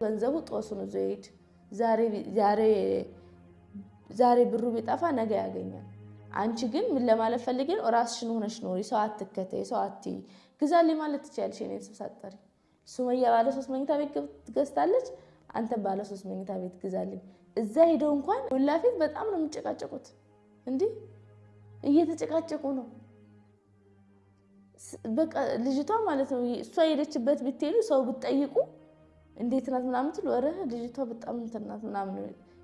ገንዘቡ ጦሱን ዘይድ ዛሬ ብሩ ቢጠፋ ነገ ያገኛል አንቺ ግን ምን ለማለት ፈልገን ራስሽን ሆነሽ ነው ሰው አትከተይ ሰው አትይ ግዛልኝ ማለት ትችያለሽ እኔን ተሳጠሪ ሱመያ ባለ 3 መኝታ ቤት ገዝታለች አንተ ባለ 3 መኝታ ቤት ግዛልኝ እዛ ሄደው እንኳን ወላፊት በጣም ነው የሚጨቃጨቁት እንዴ እየተጨቃጨቁ ነው በቃ ልጅቷ ማለት ነው እሷ ሄደችበት ብትሄዱ ሰው ብትጠይቁ እንዴት ናት ምናምን ትሉ ወረ ልጅቷ በጣም እንትናት ምናምን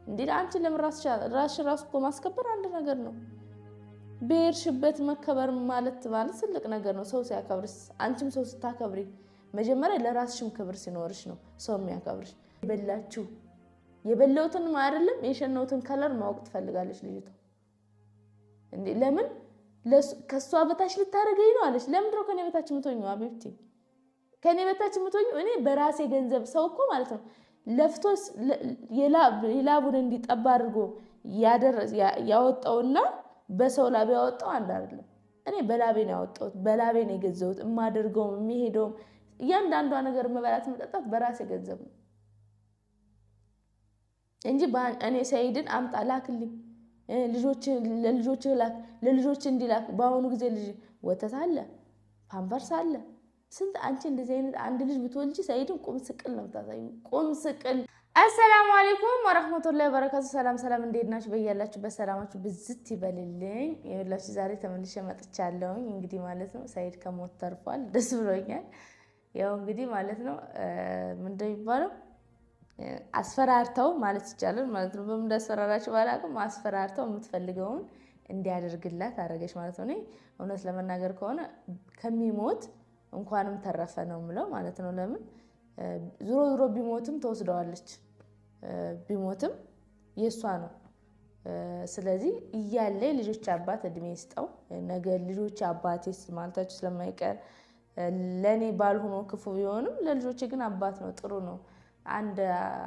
እንዴ አንቺ ለምራስሽ እኮ ማስከበር አንድ ነገር ነው በርሽበት መከበር ማለት ትልቅ ነገር ነው ሰው ሲያከብርስ አንቺም ሰው ስታከብሪ መጀመሪያ ለራስሽም ክብር ሲኖርሽ ነው ሰው የሚያከብርሽ በላችሁ የበለውትን አይደለም የሸነውትን ከለር ማወቅ ትፈልጋለች ልጅቷ እንዴ ለምን ከሷ በታች ልታረገኝ ነው አለች ለምን ከኔ በታች ምትሆኚው አብብቲ ከኔ በታች ምትሆኚው እኔ በራሴ ገንዘብ ሰው እኮ ማለት ነው ለፍቶስ የላቡን እንዲጠባ አድርጎ ያወጣውና በሰው ላብ ያወጣው አንድ አይደለም እኔ በላቤ ነው ያወጣሁት በላቤ ነው የገዛሁት ማደርገው የሚሄደው ያንዳንዷ ነገር መበላት መጠጣት በራሴ ገንዘብ ነው እንጂ እኔ ሰይድን አምጣ ላክልኝ ለልጆች ላክ ለልጆች እንዲላክ ባሁኑ ጊዜ ልጅ ወተት አለ ፓምፐርስ አለ ስንት አንቺ እንደዚህ አይነት አንድ ልጅ ብትወልጂ ሰይድን ቁም ስቅል ነው ታሳዩ ቁም ስቅል አሰላሙ አለይኩም ወራህመቱላሂ ወበረካቱ ሰላም እንዴት ናችሁ በእያላችሁ በሰላማችሁ ብዝት ይበልልኝ ይኸውላችሁ ዛሬ ተመልሼ መጥቻለሁ እንግዲህ ማለት ነው ሰይድ ከሞት ተርፏል ደስ ብሎኛል ያው እንግዲህ ማለት ነው ምንድነው ይባለው አስፈራርተው ማለት ይቻላል ማለት ነው በምን እንዳስፈራራችሁ ባላቅም አስፈራርተው የምትፈልገውን እንዲያደርግላት አረገች ማለት ነው እውነት ለመናገር ከሆነ ከሚሞት እንኳንም ተረፈ ነው ምለው ማለት ነው ለምን ዙሮ ቢሞትም ተወስደዋለች ቢሞትም የሷ ነው ስለዚህ እያለ ልጆች አባት እድሜ ይስጠው ነገ ልጆች አባቴስ ማለታችሁ ስለማይቀር ለኔ ባልሆኖ ክፉ ቢሆንም ለልጆቼ ግን አባት ነው ጥሩ ነው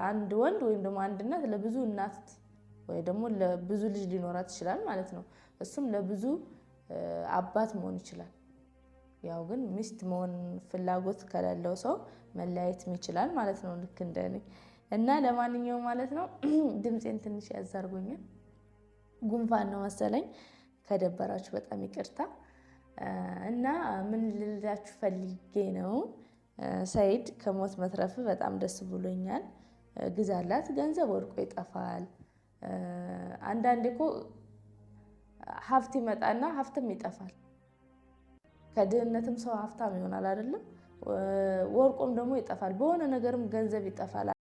አንድ ወንድ ወይም ደግሞ አንድ እናት ለብዙ እናት ወይ ደግሞ ለብዙ ልጅ ሊኖራት ይችላል ማለት ነው እሱም ለብዙ አባት መሆን ይችላል ያው ግን ሚስት መሆን ፍላጎት ከሌለው ሰው መለያየት ይችላል ማለት ነው ልክ እንደኔ እና ለማንኛውም ማለት ነው ድምጼን ትንሽ ያዛርጎኛል ጉንፋን ነው መሰለኝ ከደበራችሁ በጣም ይቅርታ እና ምን ልላችሁ ፈልጌ ነው ሰይድ ከሞት መትረፍ በጣም ደስ ብሎኛል ግዛላት ገንዘብ ወርቆ ይጠፋል አንዳንዴ እኮ ሀብት ይመጣና ሀብትም ይጠፋል ከድህነትም ሰው ሀብታም ይሆናል አይደለም ወርቆም ደግሞ ይጠፋል በሆነ ነገርም ገንዘብ ይጠፋል